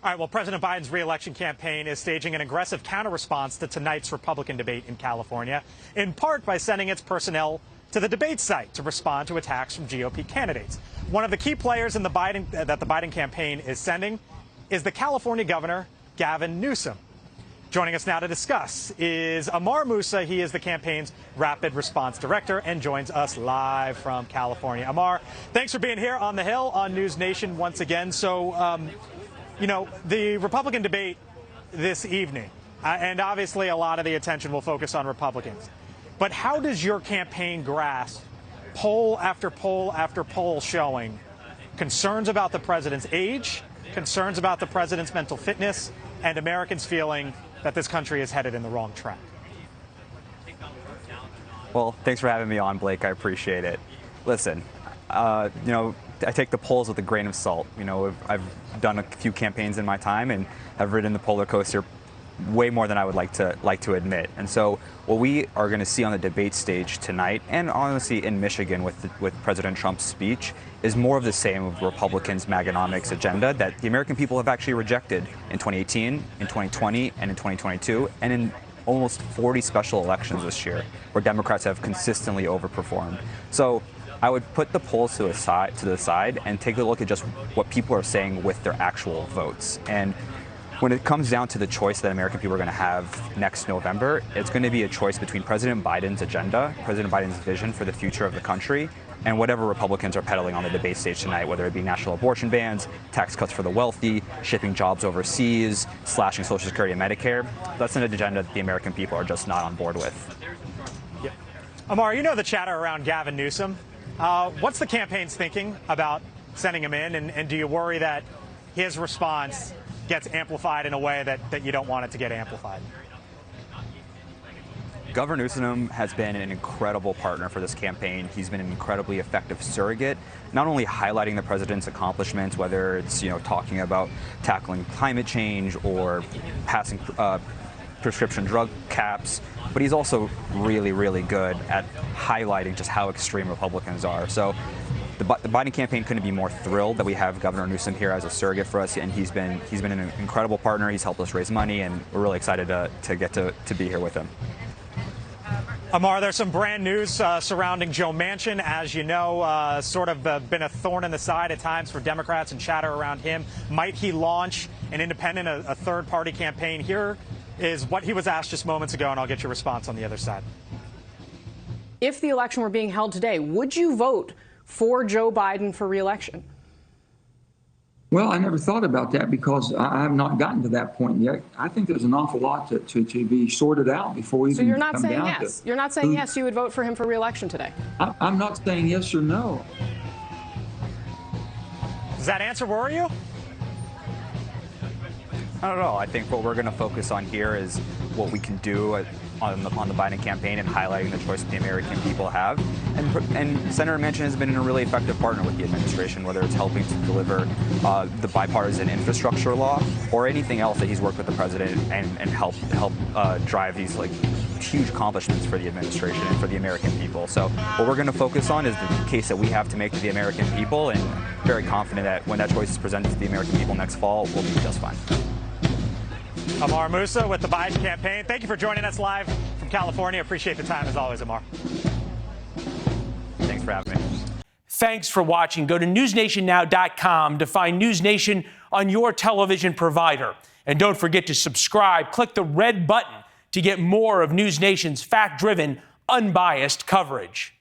All right, well, President Biden's re-election campaign is staging an aggressive counter-response to tonight's Republican debate in California, in part by sending its personnel to the debate site to respond to attacks from GOP candidates. One of the key players in that the Biden campaign is sending is the California governor, Gavin Newsom. Joining us now to discuss is Ammar Moussa. He is the campaign's rapid response director and joins us live from California. Ammar, thanks for being here on the Hill on NewsNation once again. So, you know, the Republican debate this evening, and obviously a lot of the attention will focus on Republicans. But how does your campaign grasp poll after poll after poll showing concerns about the president's age, concerns about the president's mental fitness, and Americans feeling that this country is headed in the wrong track? Well, thanks for having me on, Blake. I appreciate it. Listen, you know, I take the polls with a grain of salt. You know, I've done a few campaigns in my time and have ridden the roller coaster way more than I would like to admit. And so what we are going to see on the debate stage tonight, and honestly in Michigan with President Trump's speech, is more of the same of Republicans' Maganomics agenda that the American people have actually rejected in 2018, in 2020, and in 2022, and in almost 40 special elections this year, where Democrats have consistently overperformed. So I would put the polls to the side and take a look at just what people are saying with their actual votes. And when it comes down to the choice that American people are going to have next November, it's going to be a choice between President Biden's agenda, President Biden's vision for the future of the country, and whatever Republicans are peddling on the debate stage tonight, whether it be national abortion bans, tax cuts for the wealthy, shipping jobs overseas, slashing Social Security and Medicare. That's an agenda that the American people are just not on board with. Yep. Ammar, you know the chatter around Gavin Newsom. What's the campaign's thinking about sending him in, and do you worry that his response gets amplified in a way that you don't want it to get amplified? Governor Newsom has been an incredible partner for this campaign. He's been an incredibly effective surrogate, not only highlighting the president's accomplishments, whether it's, you know, talking about tackling climate change or passing prescription drug caps, but he's also really, really good at highlighting just how extreme Republicans are. So the Biden campaign couldn't be more thrilled that we have Governor Newsom here as a surrogate for us, and he's been an incredible partner. He's helped us raise money, and we're really excited to get to be here with him. Ammar, there's some brand news surrounding Joe Manchin. As you know, sort of been a thorn in the side at times for Democrats and chatter around him. Might he launch an independent, a third-party campaign? Here is what he was asked just moments ago, and I'll get your response on the other side. If the election were being held today, would you vote for Joe Biden for re-election? Well, I never thought about that because I have not gotten to that point yet. I think there's an awful lot to be sorted out before we So even you're not come saying down yes. to You're not saying yes, you would vote for him for re-election today. I'm not saying yes or no. Does that answer worry you? Not at all. I think what we're going to focus on here is what we can do on the Biden campaign and highlighting the choice that the American people have. And Senator Manchin has been a really effective partner with the administration, whether it's helping to deliver the bipartisan infrastructure law or anything else that he's worked with the president and help drive these huge accomplishments for the administration and for the American people. So what we're going to focus on is the case that we have to make to the American people, and very confident that when that choice is presented to the American people next fall, we'll be just fine. Ammar Moussa with the Biden campaign. Thank you for joining us live from California. Appreciate the time as always, Ammar. Thanks for having me. Thanks for watching. Go to newsnationnow.com to find NewsNation on your television provider. And don't forget to subscribe. Click the red button to get more of NewsNation's fact-driven, unbiased coverage.